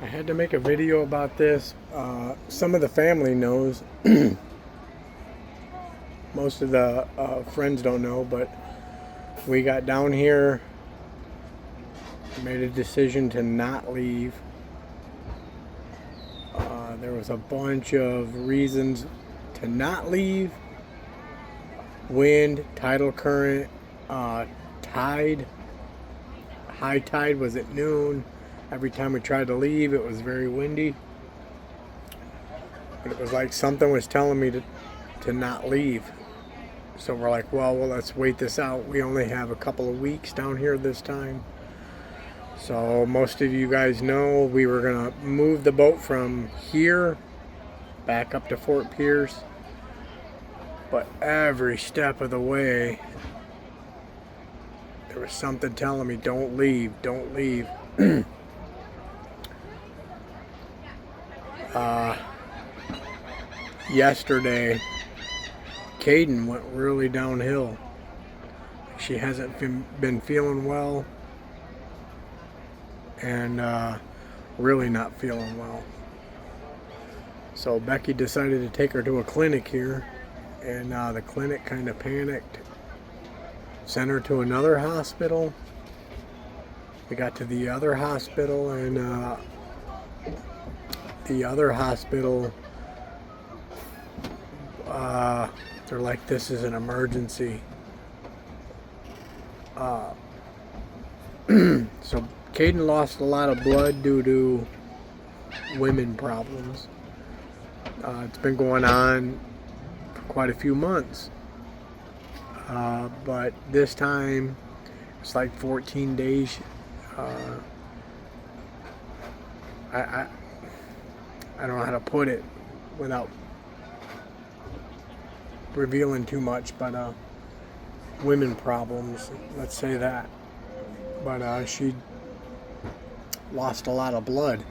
I had to make a video about this. Some of the family knows. Most of the friends don't know, but we got down here, made a decision to not leave. There was a bunch of reasons to not leave. Wind, tidal current, tide. High tide was at noon. Every time we tried to leave, it was very windy. But it was like something was telling me to not leave. So we're like, well, let's wait this out. We only have a couple of weeks down here this time. So most of you guys know we were going to move the boat from here back up to Fort Pierce. But every step of the way, there was something telling me, don't leave, don't leave. Yesterday, Caden went really downhill. She hasn't been feeling well, and really not feeling well. So Becky decided to take her to a clinic here, and the clinic kind of panicked, sent her to another hospital. We got to the other hospital, and the other hospital, they're like, this is an emergency. So Caden lost a lot of blood due to women problems. It's been going on for quite a few months. But this time, it's like 14 days. I don't know how to put it without revealing too much, but women problems, let's say that. But she lost a lot of blood.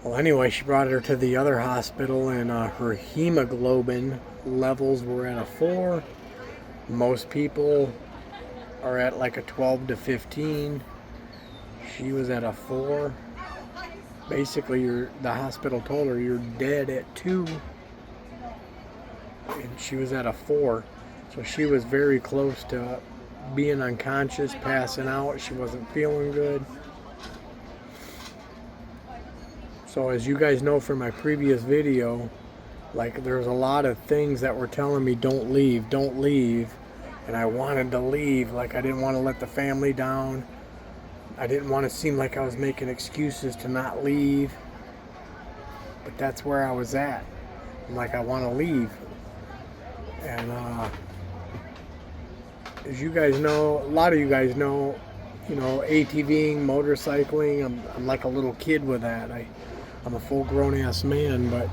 Well, anyway, she brought her to the other hospital, and her hemoglobin levels were at a 4. Most people are at like a 12 to 15. She was at a 4. Basically, the hospital told her you're dead at 2. And she was at a 4. So she was very close to being unconscious, passing out. She wasn't feeling good. So as you guys know from my previous video, like, there's a lot of things that were telling me don't leave, don't leave. And I wanted to leave. Like, I didn't want to let the family down. I didn't want to seem like I was making excuses to not leave. But that's where I was at. I'm like, I want to leave. And as you guys know, a lot of you guys know, ATVing, motorcycling, I'm like a little kid with that. I'm a full grown ass man, but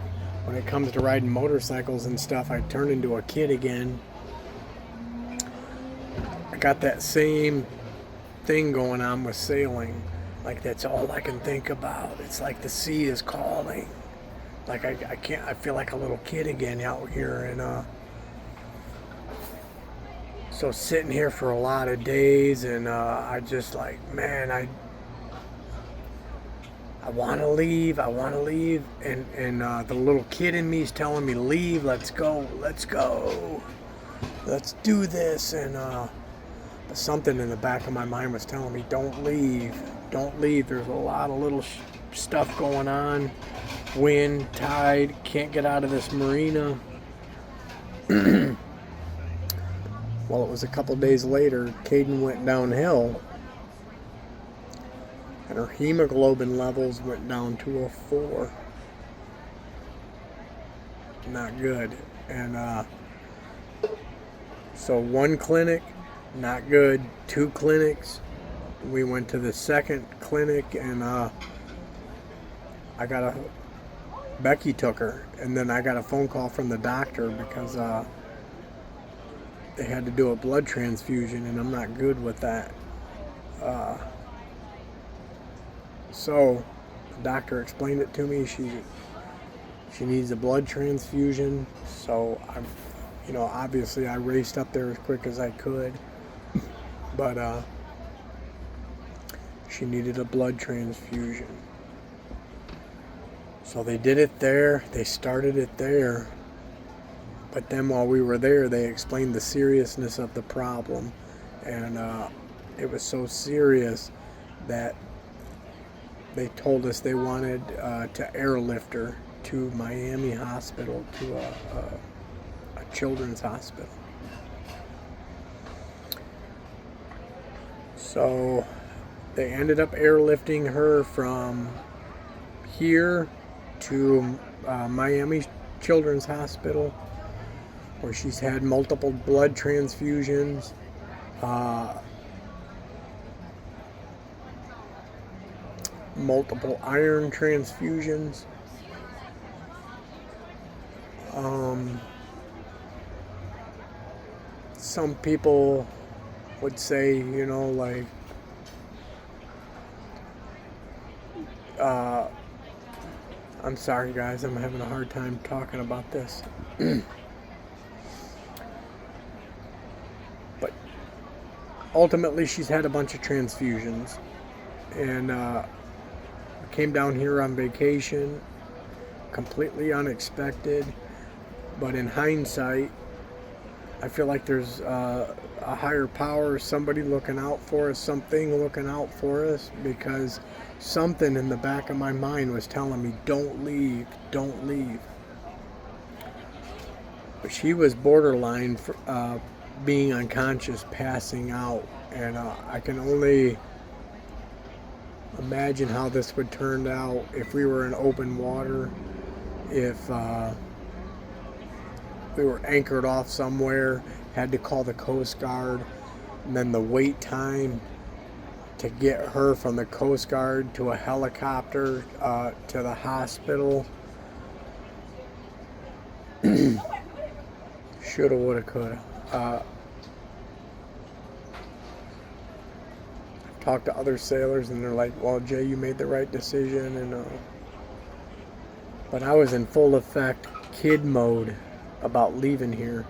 when it comes to riding motorcycles and stuff, I turn into a kid again. I got that same thing going on with sailing. Like, that's all I can think about. It's like the sea is calling. Like, I feel like a little kid again out here. And so sitting here for a lot of days, and I just like, man, I want to leave, and the little kid in me is telling me, leave, let's go, let's do this, and but something in the back of my mind was telling me, don't leave, there's a lot of little stuff going on, wind, tide, can't get out of this marina. Well, it was a couple days later, Caden went downhill, and her hemoglobin levels went down to a 4. Not good. And so one clinic, not good. 2 clinics. We went to the second clinic, and Becky took her, and then I got a phone call from the doctor because they had to do a blood transfusion, and I'm not good with that. So the doctor explained it to me. She needs a blood transfusion. So obviously I raced up there as quick as I could, but she needed a blood transfusion. So they did it there. They started it there. But then while we were there, they explained the seriousness of the problem. And it was so serious that they told us they wanted to airlift her to Miami Hospital, to a children's hospital. So they ended up airlifting her from here to Miami Children's Hospital, where she's had multiple blood transfusions, multiple iron transfusions. Some people would say, like, I'm sorry guys, I'm having a hard time talking about this. But ultimately she's had a bunch of transfusions, and came down here on vacation, completely unexpected. But in hindsight, I feel like there's a higher power, somebody looking out for us, something looking out for us, because something in the back of my mind was telling me, don't leave, don't leave. But she was borderline for being unconscious, passing out, and I can only imagine how this would turn out if we were in open water, if we were anchored off somewhere, had to call the Coast Guard, and then the wait time to get her from the Coast Guard to a helicopter to the hospital. Shoulda, woulda, coulda. I've talked to other sailors and they're like, well, Jay, you made the right decision. And but I was in full effect kid mode about leaving here.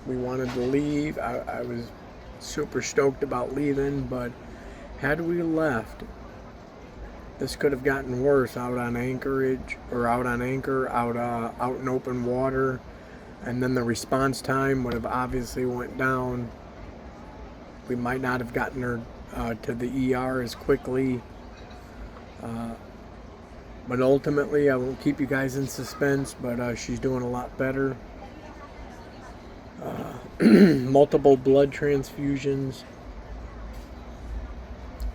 We wanted to leave. I was super stoked about leaving, but had we left, this could have gotten worse out on Anchorage, or out on Anchor, out in open water, and then the response time would have obviously went down. We might not have gotten her to the ER as quickly. But ultimately, I won't keep you guys in suspense, but she's doing a lot better. Multiple blood transfusions,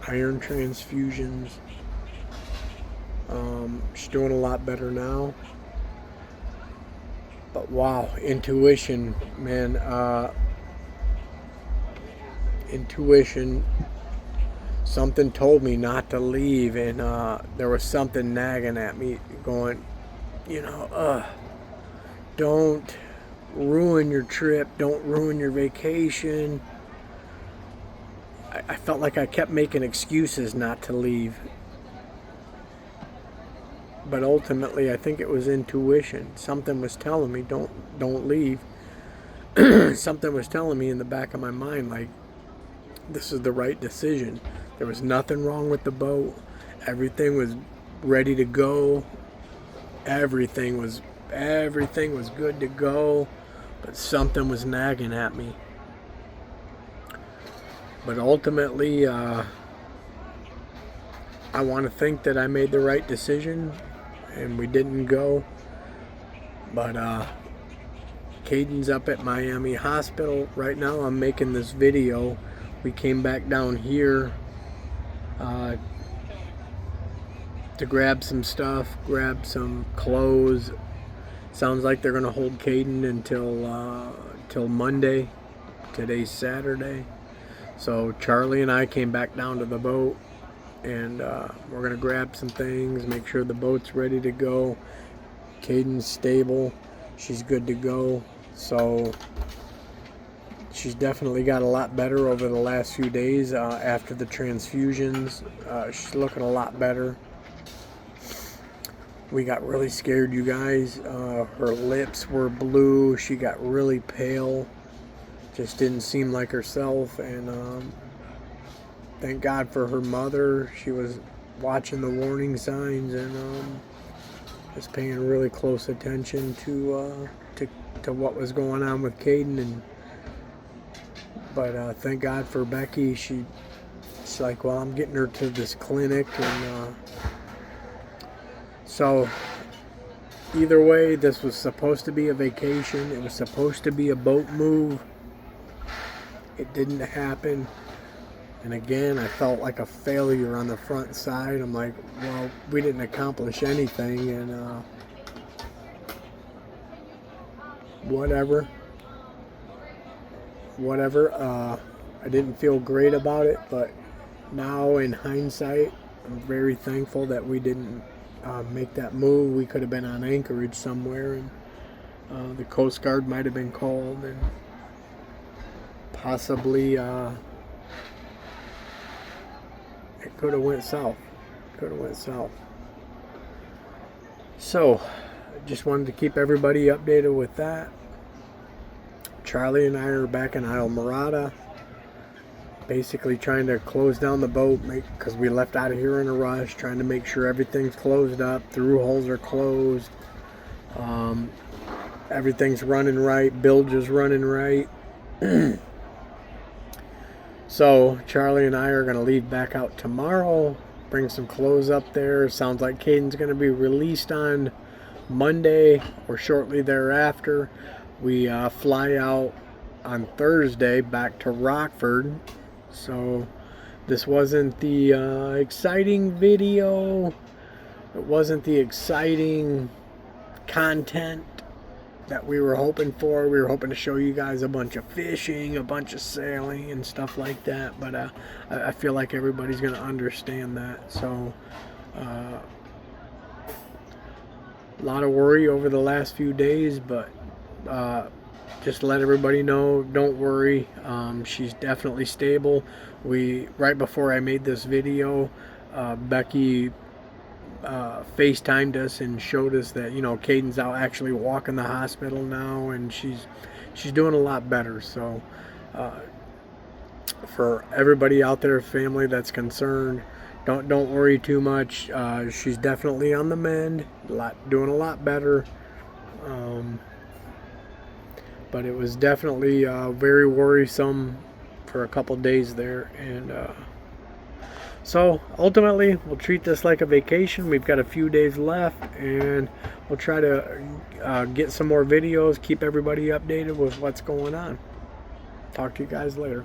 iron transfusions. She's doing a lot better now. But wow, intuition, man. Intuition. Something told me not to leave, and there was something nagging at me, going, don't ruin your trip, don't ruin your vacation. I felt like I kept making excuses not to leave. But ultimately, I think it was intuition. Something was telling me, don't leave. Something was telling me in the back of my mind, like, this is the right decision. There was nothing wrong with the boat. Everything was ready to go. Everything was good to go. But something was nagging at me. But ultimately, I want to think that I made the right decision and we didn't go. But Caden's up at Miami Hospital right now. I'm making this video. We came back down here to grab some stuff, grab some clothes. Sounds like they're gonna hold Caden until Monday. Today's Saturday. So Charlie and I came back down to the boat, and we're gonna grab some things, make sure the boat's ready to go. Caden's stable, she's good to go. So she's definitely got a lot better over the last few days after the transfusions. She's looking a lot better. We got really scared, you guys. Her lips were blue. She got really pale. Just didn't seem like herself. And thank God for her mother. She was watching the warning signs and just paying really close attention to what was going on with Caden. But thank God for Becky. She's like, well, I'm getting her to this clinic, and so either way, this was supposed to be a vacation. It was supposed to be a boat move. It didn't happen. And again, I felt like a failure on the front side. I'm like, well, we didn't accomplish anything, and whatever. I didn't feel great about it, but now in hindsight, I'm very thankful that we didn't make that move. We could have been on Anchorage somewhere, and the Coast Guard might have been called, and possibly it could have went south. So I just wanted to keep everybody updated with that. Charlie and I are back in Islamorada, basically trying to close down the boat, because we left out of here in a rush, trying to make sure everything's closed up, through holes are closed, everything's running right, bilge is running right. So Charlie and I are going to leave back out tomorrow, bring some clothes up there. Sounds like Caden's going to be released on Monday or shortly thereafter. We fly out on Thursday back to Rockford. So this wasn't the exciting video. It wasn't the exciting content that we were hoping for. We were hoping to show you guys a bunch of fishing, a bunch of sailing and stuff like that. But I feel like everybody's going to understand that. So a lot of worry over the last few days, but just let everybody know, don't worry. She's definitely stable. Right before I made this video, Becky FaceTimed us and showed us that, you know, Caden's out actually walking the hospital now, and she's doing a lot better. So for everybody out there, family that's concerned, don't worry too much. She's definitely on the mend, doing a lot better. But it was definitely very worrisome for a couple days there, and so ultimately we'll treat this like a vacation. We've got a few days left, and we'll try to get some more videos, keep everybody updated with what's going on. Talk to you guys later.